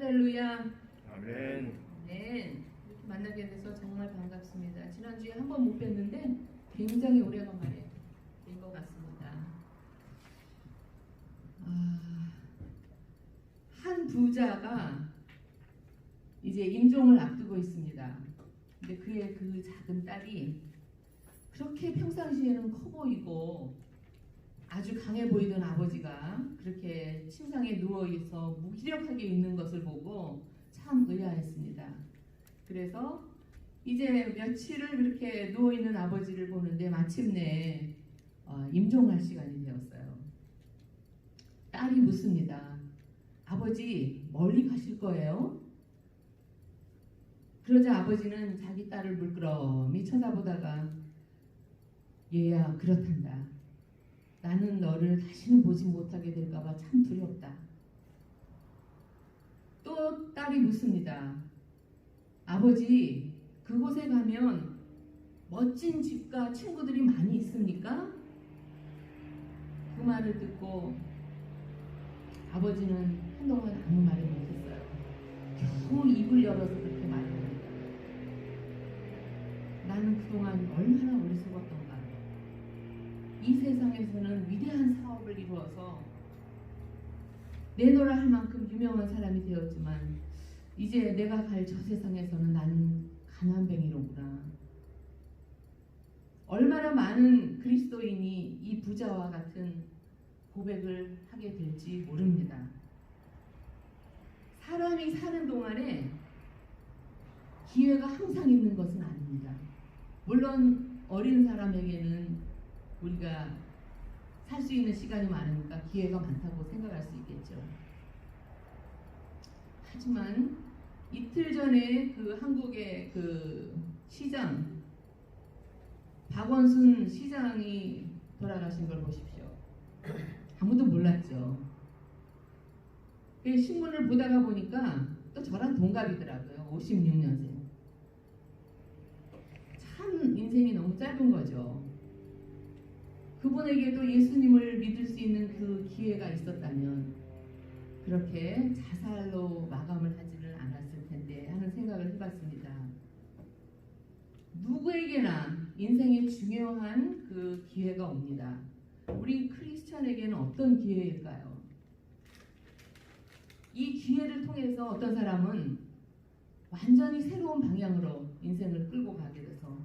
할렐루야. 아멘. 네, 이렇게 만나게 돼서 정말 반갑습니다. 지난주에 한 번 못 뵀는데 굉장히 오래간만에 뵌 것 같습니다. 한 부자가 이제 임종을 앞두고 있습니다. 근데 그의 그 작은 딸이 그렇게 평상시에는 커 보이고 아주 강해 보이던 아버지가 그렇게 침상에 누워있어 무기력하게 있는 것을 보고 참 의아했습니다. 그래서 이제 며칠을 그렇게 누워있는 아버지를 보는데 마침내 임종할 시간이 되었어요. 딸이 묻습니다. 아버지, 멀리 가실 거예요? 그러자 아버지는 자기 딸을 물끄러미 쳐다보다가 얘야, 그렇단다. 나는 너를 다시는 보지 못하게 될까봐 참 두렵다. 또 딸이 묻습니다. 아버지, 그곳에 가면 멋진 집과 친구들이 많이 있습니까? 그 말을 듣고 아버지는 한동안 아무 말을 못했어요. 겨우 입을 열어서 그렇게 말합니다. 나는 그동안 얼마나 어리석었던가. 이 세상에서는 위대한 사업을 이루어서 내노라 할 만큼 유명한 사람이 되었지만 이제 내가 갈 저 세상에서는 나는 가난뱅이로구나. 얼마나 많은 그리스도인이 이 부자와 같은 고백을 하게 될지 모릅니다. 사람이 사는 동안에 기회가 항상 있는 것은 아닙니다. 물론 어린 사람에게는 우리가 살 수 있는 시간이 많으니까 기회가 많다고 생각할 수 있겠죠. 하지만 이틀 전에 그 한국의 그 시장 박원순 시장이 돌아가신 걸 보십시오. 아무도 몰랐죠. 그 신문을 보다가 보니까 또 저랑 동갑이더라고요. 56년생. 참 인생이 너무 짧은 거죠. 그분에게도 예수님을 믿을 수 있는 그 기회가 있었다면 그렇게 자살로 마감을 하지는 않았을 텐데 하는 생각을 해봤습니다. 누구에게나 인생에 중요한 그 기회가 옵니다. 우리 크리스찬에게는 어떤 기회일까요? 이 기회를 통해서 어떤 사람은 완전히 새로운 방향으로 인생을 끌고 가게 돼서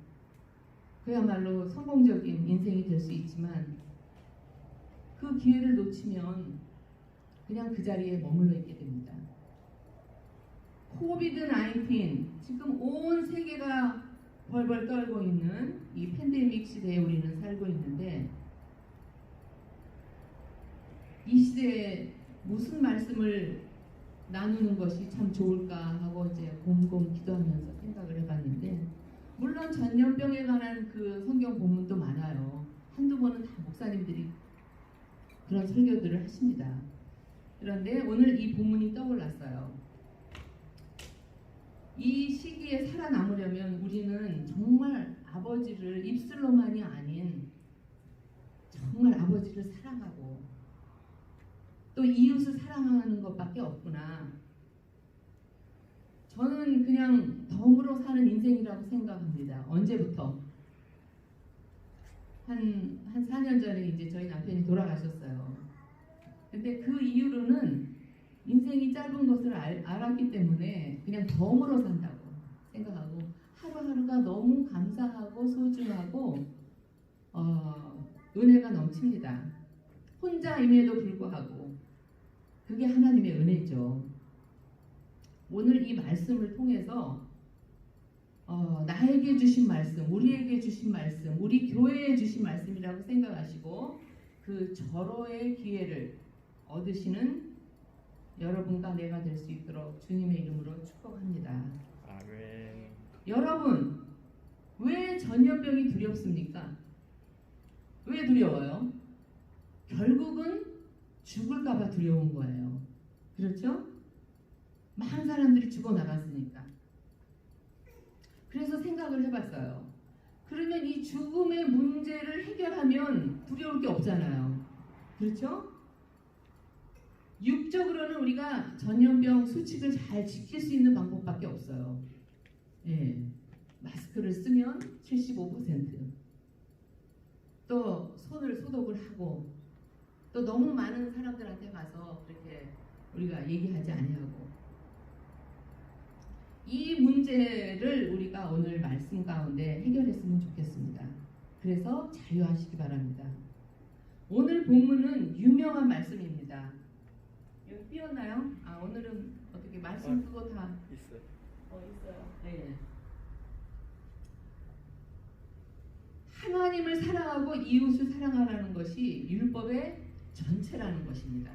그야말로 성공적인 인생이 될 수 있지만 그 기회를 놓치면 그냥 그 자리에 머물러 있게 됩니다. 코비드-19 지금 온 세계가 벌벌 떨고 있는 이 팬데믹 시대에 우리는 살고 있는데 이 시대에 무슨 말씀을 나누는 것이 참 좋을까 하고 이제 곰곰 기도하면서 생각을 해봤는데 물론 전염병에 관한 그 성경 본문도 많아요. 한두 번은 다 목사님들이 그런 설교들을 하십니다. 그런데 오늘 이 본문이 떠올랐어요. 이 시기에 살아남으려면 우리는 정말 아버지를 입술로만이 아닌 정말 아버지를 사랑하고 또 이웃을 사랑하는 것밖에 없구나. 저는 그냥 덤으로 사는 인생이라고 생각합니다. 언제부터? 한 4년 전에 이제 저희 남편이 돌아가셨어요. 근데 그 이후로는 인생이 짧은 것을 알았기 때문에 그냥 덤으로 산다고 생각하고 하루하루가 너무 감사하고 소중하고 은혜가 넘칩니다. 혼자임에도 불구하고 그게 하나님의 은혜죠. 오늘 이 말씀을 통해서 나에게 주신 말씀, 우리에게 주신 말씀, 우리 교회에 주신 말씀이라고 생각하시고 그 절호의 기회를 얻으시는 여러분과 내가 될 수 있도록 주님의 이름으로 축복합니다. 아멘. 여러분, 왜 전염병이 두렵습니까? 왜 두려워요? 결국은 죽을까봐 두려운 거예요. 그렇죠? 많은 사람들이 죽어나갔으니까. 그래서 생각을 해봤어요. 그러면 이 죽음의 문제를 해결하면 두려울 게 없잖아요. 그렇죠? 육적으로는 우리가 전염병 수칙을 잘 지킬 수 있는 방법밖에 없어요. 예, 마스크를 쓰면 75%, 또 손을 소독을 하고, 또 너무 많은 사람들한테 가서 그렇게 우리가 얘기하지 아니하고, 이 문제를 우리가 오늘 말씀 가운데 해결했으면 좋겠습니다. 그래서 자유하시기 바랍니다. 오늘 본문은 유명한 말씀입니다. 여기 띄었나요? 오늘은 어떻게 말씀 그거 다 있어요. 있어요. 네. 하나님을 사랑하고 이웃을 사랑하라는 것이 율법의 전체라는 것입니다.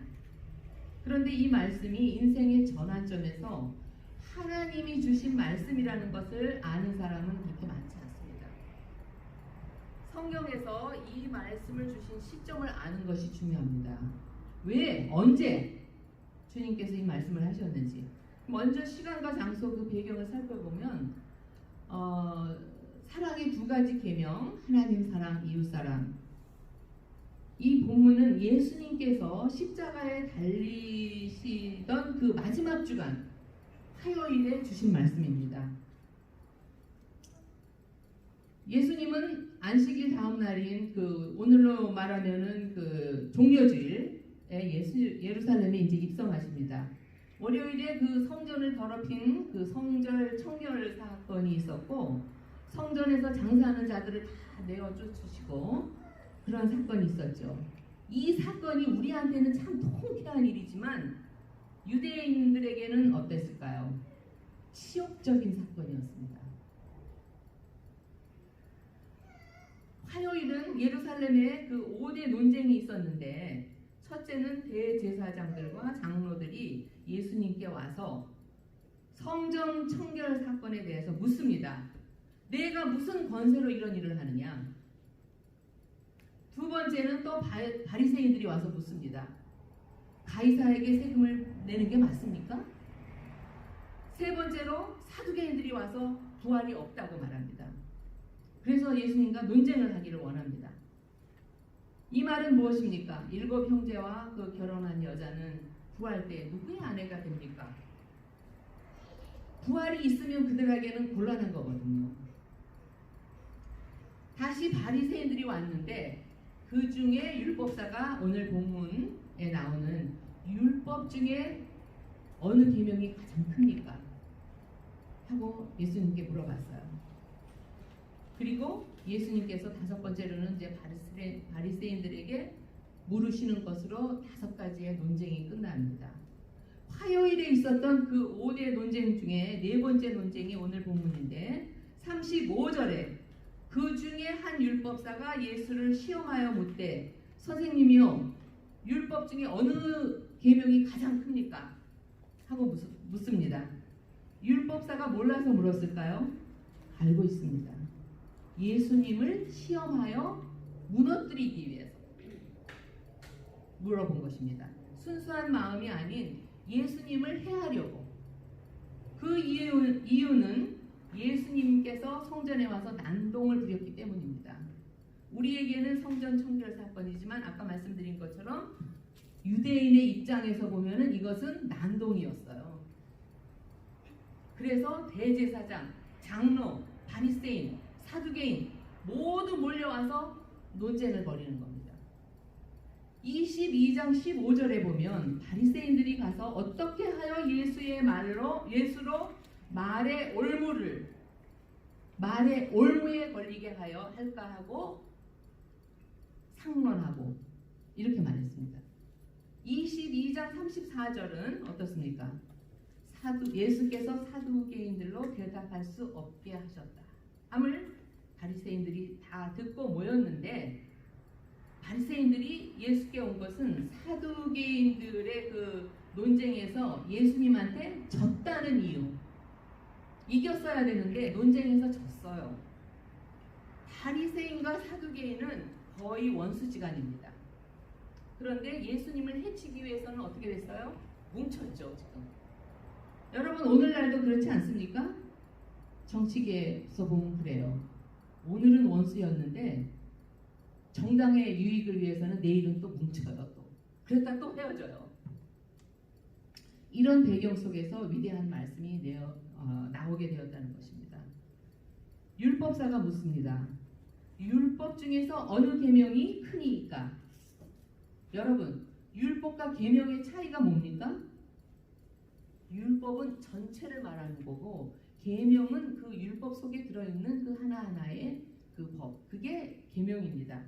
그런데 이 말씀이 인생의 전환점에서 하나님이 주신 말씀이라는 것을 아는 사람은 그렇게 많지 않습니다. 성경에서 이 말씀을 주신 시점을 아는 것이 중요합니다. 왜? 언제 주님께서 이 말씀을 하셨는지. 먼저 시간과 장소 그 배경을 살펴보면 사랑의 두 가지 계명, 하나님 사랑, 이웃 사랑. 이 본문은 예수님께서 십자가에 달리시던 그 마지막 주간 화요일에 주신 말씀입니다. 예수님은 안식일 다음 날인 그 오늘로 말하면은 그 종려주일에 예루살렘에 이제 입성하십니다. 월요일에 그 성전을 더럽힌 그 성전 청결 사건이 있었고, 성전에서 장사하는 자들을 다 내어 쫓으시고 그런 사건이 있었죠. 이 사건이 우리한테는 참 통쾌한 일이지만 유대인들에게는 어땠을까요? 치욕적인 사건이었습니다. 화요일은 예루살렘에 그 5대 논쟁이 있었는데, 첫째는 대제사장들과 장로들이 예수님께 와서 성전 청결 사건에 대해서 묻습니다. 내가 무슨 권세로 이런 일을 하느냐? 두 번째는 또 바리새인들이 와서 묻습니다. 가이사에게 세금을 내는 게 맞습니까? 세 번째로 사두개인들이 와서 부활이 없다고 말합니다. 그래서 예수님과 논쟁을 하기를 원합니다. 이 말은 무엇입니까? 7 형제와 그 결혼한 여자는 부활 때 누구의 아내가 됩니까? 부활이 있으면 그들에게는 곤란한 거거든요. 다시 바리새인들이 왔는데 그 중에 율법사가 오늘 본문에 나오는 율법 중에 어느 계명이 가장 큽니까? 하고 예수님께 물어봤어요. 그리고 예수님께서 5번째로는 이제 바리새인들에게 물으시는 것으로 5가지의 논쟁이 끝납니다. 화요일에 있었던 그 5대 논쟁 중에 4번째 논쟁이 오늘 본문인데 35절에 그 중에 한 율법사가 예수를 시험하여 묻되 선생님이요, 율법 중에 어느 계명이 가장 큽니까? 하고 묻습니다. 율법사가 몰라서 물었을까요? 알고 있습니다. 예수님을 시험하여 무너뜨리기 위해서 물어본 것입니다. 순수한 마음이 아닌 예수님을 해하려고. 그 이유는 예수님께서 성전에 와서 난동을 부렸기 때문입니다. 우리에게는 성전 청결 사건이지만 아까 말씀드린 것처럼 유대인의 입장에서 보면은 이것은 난동이었어요. 그래서 대제사장, 장로, 바리새인, 사두개인 모두 몰려와서 논쟁을 벌이는 겁니다. 22장 15절에 보면 바리새인들이 가서 어떻게 하여 예수로 말의 올무에 걸리게 하여 할까 하고 상론하고 이렇게 말했습니다. 22장 34절은 어떻습니까? 예수께서 사두개인들로 대답할 수 없게 하셨다 함을 바리새인들이 다 듣고 모였는데, 바리새인들이 예수께 온 것은 사두개인들의 그 논쟁에서 예수님한테 졌다는 이유, 이겼어야 되는데 논쟁에서 졌어요. 바리새인과 사두개인은 거의 원수지간입니다. 그런데 예수님을 해치기 위해서는 어떻게 됐어요? 뭉쳤죠. 지금 여러분 오늘날도 그렇지 않습니까? 정치계에서 보면 그래요. 오늘은 원수였는데 정당의 유익을 위해서는 내일은 또 뭉쳐요. 또 그랬다 또 헤어져요. 이런 배경 속에서 위대한 말씀이 나오게 되었다는 것입니다. 율법사가 묻습니다. 율법 중에서 어느 계명이 크니까? 여러분, 율법과 계명의 차이가 뭡니까? 율법은 전체를 말하는 거고 계명은 그 율법 속에 들어있는 그 하나하나의 그 법, 그게 계명입니다.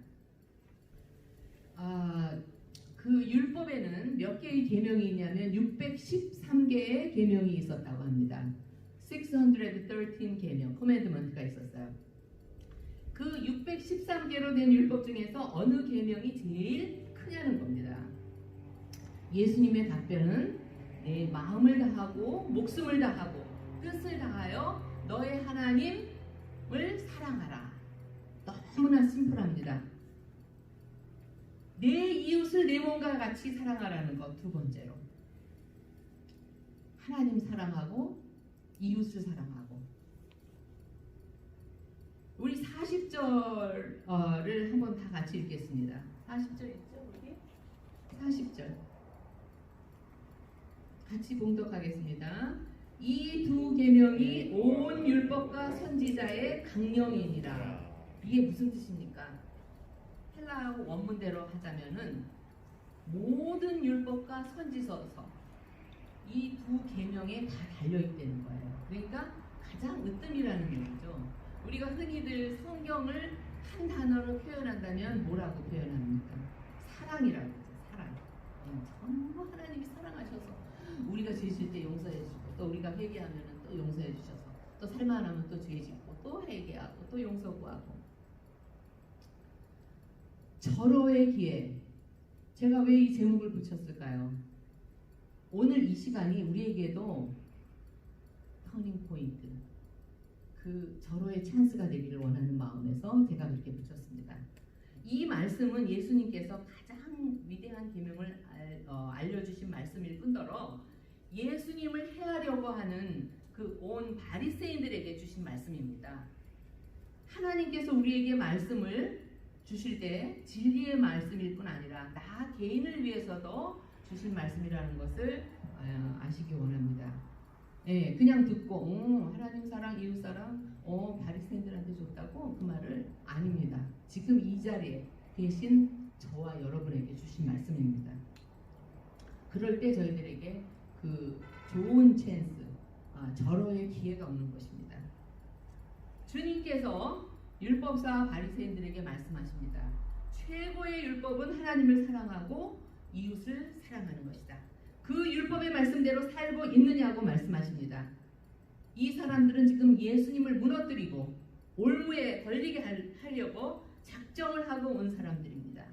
그 율법에는 몇 개의 계명이 있냐면 613개의 계명이 있었다고 합니다. 613 계명, 코맨드먼트가 있었어요. 그 613개로 된 율법 중에서 어느 계명이 제일 크냐는 겁니다. 예수님의 답변은 내 마음을 다하고 목숨을 다하고 뜻을 다하여 너의 하나님을 사랑하라. 너무나 심플합니다. 내 이웃을 내 몸과 같이 사랑하라는 것 두 번째로. 하나님 사랑하고 이웃을 사랑하고. 우리 40절을 한번 다 같이 읽겠습니다. 40절 있죠? 우리? 40절. 같이 봉독하겠습니다. 이 두 계명이 온 율법과 선지자의 강령이니라. 이게 무슨 뜻입니까? 헬라어 원문대로 하자면은 모든 율법과 선지서서 이 두 계명에 다 달려있다는 거예요. 그러니까 가장 으뜸이라는 얘기죠. 우리가 흔히들 성경을 한 단어로 표현한다면 뭐라고 표현합니까? 사랑이라고 하죠. 사랑. 전부 하나님이 사랑하셔서 우리가 죄 질 때 용서해 주시고 또 우리가 회개하면 또 용서해 주셔서 또 살만하면 또 죄 짓고 또 회개하고 또 용서 구하고. 절호의 기회. 제가 왜 이 제목을 붙였을까요? 오늘 이 시간이 우리에게도 터닝 포인트, 그 절호의 찬스가 되기를 원하는 마음에서 제가 그렇게 붙였습니다. 이 말씀은 예수님께서 가장 위대한 계명을 알려주신 말씀일 뿐더러 예수님을 해하려고 하는 그 온 바리새인들에게 주신 말씀입니다. 하나님께서 우리에게 말씀을 주실 때 진리의 말씀일 뿐 아니라 나 개인을 위해서도 주신 말씀이라는 것을 아시기 원합니다. 예, 그냥 듣고 하나님 사랑, 이웃 사랑, 바리새인들한테 줬다고 그 말을 아닙니다. 지금 이 자리에 계신 저와 여러분에게 주신 말씀입니다. 그럴 때 저희들에게 그 좋은 찬스, 절호의 기회가 오는 것입니다. 주님께서 율법사 바리새인들에게 말씀하십니다. 최고의 율법은 하나님을 사랑하고 이웃을 사랑하는 것이다. 그 율법의 말씀대로 살고 있느냐고 말씀하십니다. 이 사람들은 지금 예수님을 무너뜨리고 올무에 걸리게 하려고 작정을 하고 온 사람들입니다.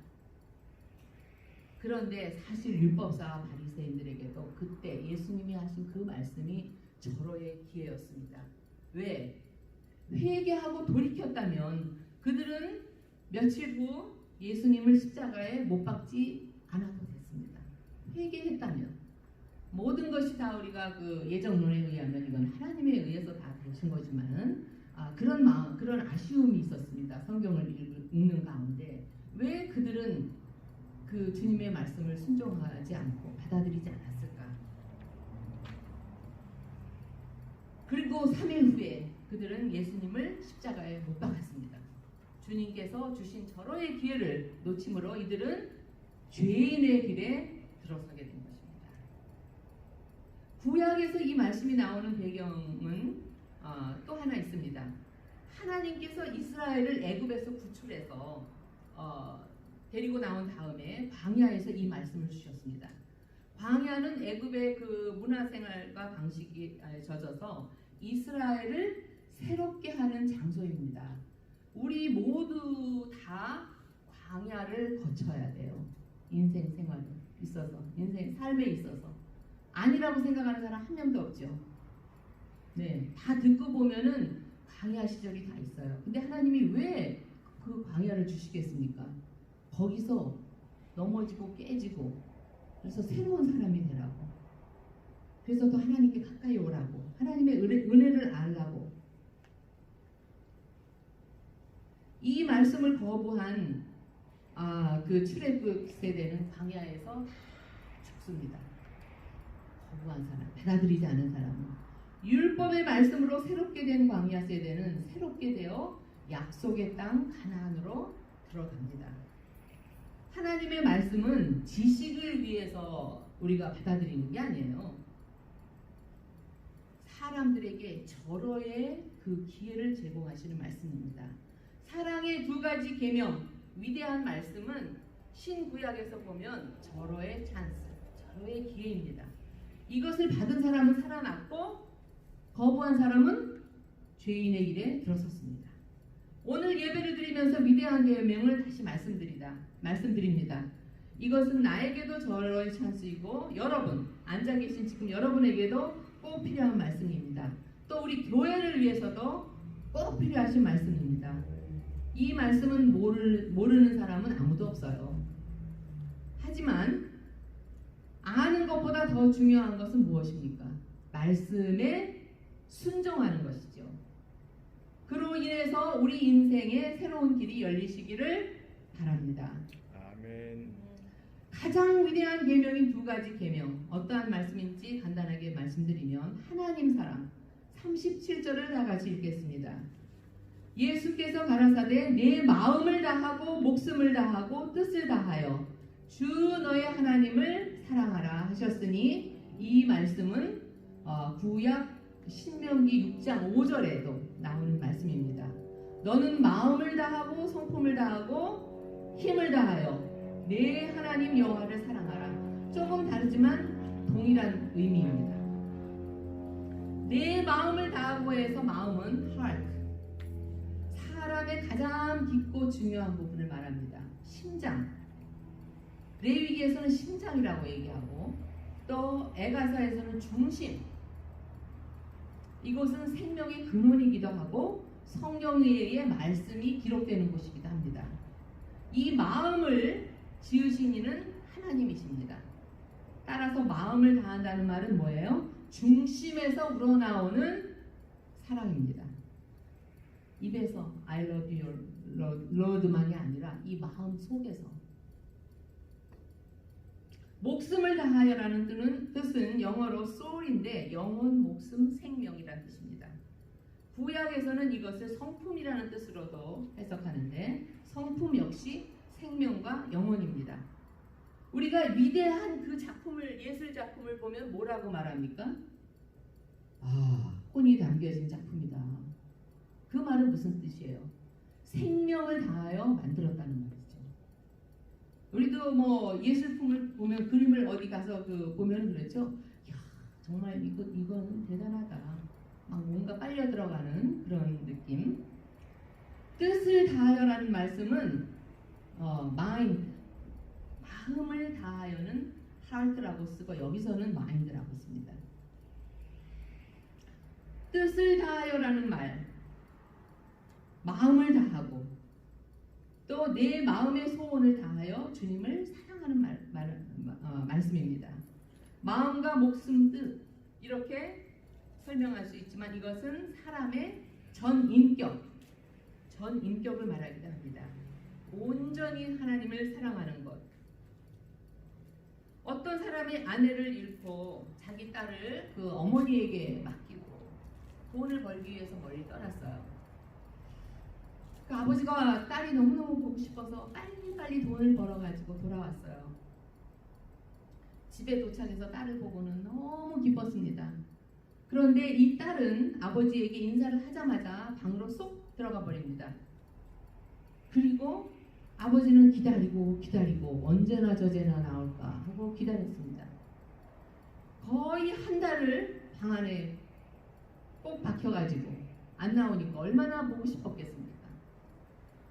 그런데 사실 율법사와 바리새인들에게도 그때 예수님이 하신 그 말씀이 절호의 기회였습니다. 왜? 회개하고 돌이켰다면 그들은 며칠 후 예수님을 십자가에 못 박지 않아도 됐습니다. 회개했다면 모든 것이 다 우리가 그 예정론에 의하면 이건 하나님에 의해서 다 되신 거지만은 그런 마음, 그런 아쉬움이 있었습니다. 성경을 읽는 가운데 왜 그들은 그 주님의 말씀을 순종하지 않고 받아들이지 않았을까? 그리고 3일 후에 그들은 예수님을 십자가에 못 박았습니다. 주님께서 주신 절호의 기회를 놓침으로 이들은 죄인의 길에 들어서게 된 것입니다. 구약에서 이 말씀이 나오는 배경은 또 하나 있습니다. 하나님께서 이스라엘을 애굽에서 구출해서 데리고 나온 다음에 광야에서 이 말씀을 주셨습니다. 광야는 애굽의 그 문화생활과 방식이 젖어서 이스라엘을 새롭게 하는 장소입니다. 우리 모두 다 광야를 거쳐야 돼요. 인생 생활에 있어서, 인생 삶에 있어서. 아니라고 생각하는 사람 한 명도 없죠. 네, 다 듣고 보면은 광야 시절이 다 있어요. 근데 하나님이 왜 그 광야를 주시겠습니까? 거기서 넘어지고 깨지고 그래서 새로운 사람이 되라고. 그래서 더 하나님께 가까이 오라고. 하나님의 은혜를 알라고. 이 말씀을 거부한 그 출애굽 세대는 광야에서 죽습니다. 거부한 사람, 받아들이지 않은 사람은 율법의 말씀으로 새롭게 된 광야 세대는 새롭게 되어 약속의 땅 가나안으로 들어갑니다. 하나님의 말씀은 지식을 위해서 우리가 받아들이는 게 아니에요. 사람들에게 절호의 그 기회를 제공하시는 말씀입니다. 사랑의 두 가지 계명, 위대한 말씀은 신구약에서 보면 절호의 찬스, 절호의 기회입니다. 이것을 받은 사람은 살아났고 거부한 사람은 죄인의 길에 들어섰습니다. 오늘 예배를 드리면서 위대한 계명을 다시 말씀드립니다. 이것은 나에게도 절호의 찬스이고 여러분, 앉아 계신 지금 여러분에게도 꼭 필요한 말씀입니다. 또 우리 교회를 위해서도 꼭 필요하신 말씀입니다. 이 말씀은 모르는 사람은 아무도 없어요. 하지만 아는 것보다 더 중요한 것은 무엇입니까? 말씀에 순종하는 것이죠. 그로 인해서 우리 인생에 새로운 길이 열리시기를 바랍니다. 아멘. 가장 위대한 계명인 두 가지 계명, 어떠한 말씀인지 간단하게 말씀드리면 하나님 사랑, 37절을 다 같이 읽겠습니다. 예수께서 가라사대 내 마음을 다하고 목숨을 다하고 뜻을 다하여 주 너의 하나님을 사랑하라 하셨으니 이 말씀은 구약 신명기 6장 5절에도 나오는 말씀입니다. 너는 마음을 다하고 성품을 다하고 힘을 다하여 내 하나님 여호와를 사랑하라. 조금 다르지만 동일한 의미입니다. 내 마음을 다하고 해서 마음은 heart, 사람의 가장 깊고 중요한 부분을 말합니다. 심장. 레위기에서는 심장이라고 얘기하고 또 에가서에서는 중심. 이곳은 생명의 근원이기도 하고 성경의 말씀이 기록되는 곳이기도 합니다. 이 마음을 지으신 이는 하나님이십니다. 따라서 마음을 다한다는 말은 뭐예요? 중심에서 우러나오는 사랑입니다. 입에서 I love you Lord만이 아니라 이 마음 속에서. 목숨을 다하여라는 뜻은 영어로 soul인데 영혼, 목숨, 생명이라는 뜻입니다. 구약에서는 이것을 성품이라는 뜻으로도 해석하는데 성품 역시 생명과 영혼입니다. 우리가 위대한 그 작품을, 예술 작품을 보면 뭐라고 말합니까? 혼이 담겨진 작품이다. 그 말은 무슨 뜻이에요? 생명을 다하여 만들었다는 말이죠. 우리도 뭐 예술품을 보면, 그림을 어디 가서 보면 그렇죠. 야, 정말 이건 대단하다. 막 뭔가 빨려 들어가는 그런 느낌. 뜻을 다하여라는 말씀은 mind, 마음을 다하여는 heart라고 쓰고 여기서는 mind라고 씁니다. 뜻을 다하여라는 말, 마음을 다하고 또 내 마음의 소원을 다하여 주님을 사랑하는 말씀입니다. 마음과 목숨, 뜻 이렇게 설명할 수 있지만 이것은 사람의 전인격을 말하기도 합니다. 온전히 하나님을 사랑하는 것. 어떤 사람이 아내를 잃고 자기 딸을 그 어머니에게 맡기고 돈을 벌기 위해서 멀리 떠났어요. 그 아버지가 딸이 너무너무 보고 싶어서 빨리 돈을 벌어가지고 돌아왔어요. 집에 도착해서 딸을 보고는 너무 기뻤습니다. 그런데 이 딸은 아버지에게 인사를 하자마자 방으로 쏙 들어가 버립니다. 그리고 아버지는 기다리고 언제나 저제나 나올까 하고 기다렸습니다. 거의 한 달을 방 안에 꼭 박혀가지고 안 나오니까 얼마나 보고 싶었겠습니까?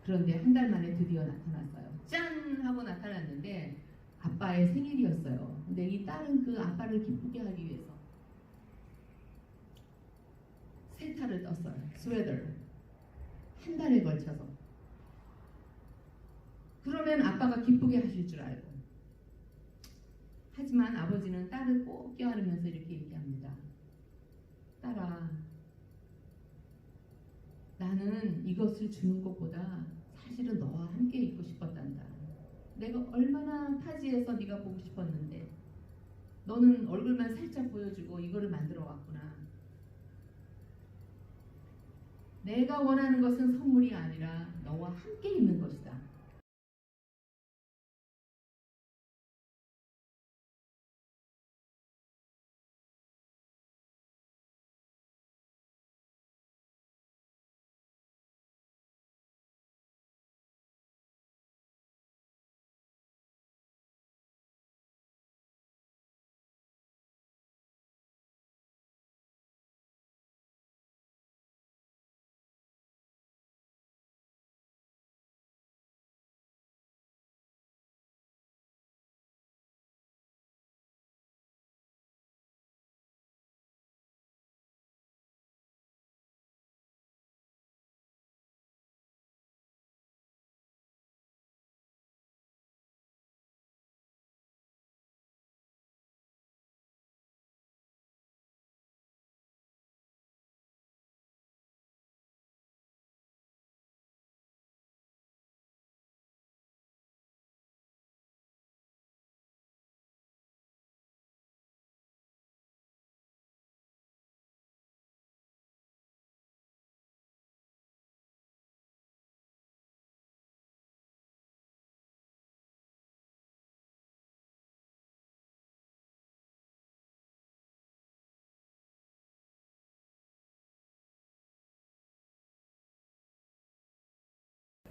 그런데 한 달 만에 드디어 나타났어요. 짠! 하고 나타났는데 아빠의 생일이었어요. 근데 이 딸은 그 아빠를 기쁘게 하기 위해서 세타를 떴어요. 스웨터를. 한 달에 걸쳐서. 그러면 아빠가 기쁘게 하실 줄 알고. 하지만 아버지는 딸을 꼭 껴안으면서 이렇게 얘기합니다. 딸아, 나는 이것을 주는 것보다 사실은 너와 함께 있고 싶었단다. 내가 얼마나 타지에서 네가 보고 싶었는데 너는 얼굴만 살짝 보여주고 이거를 만들어 왔구나. 내가 원하는 것은 선물이 아니라 너와 함께 있는 것이다.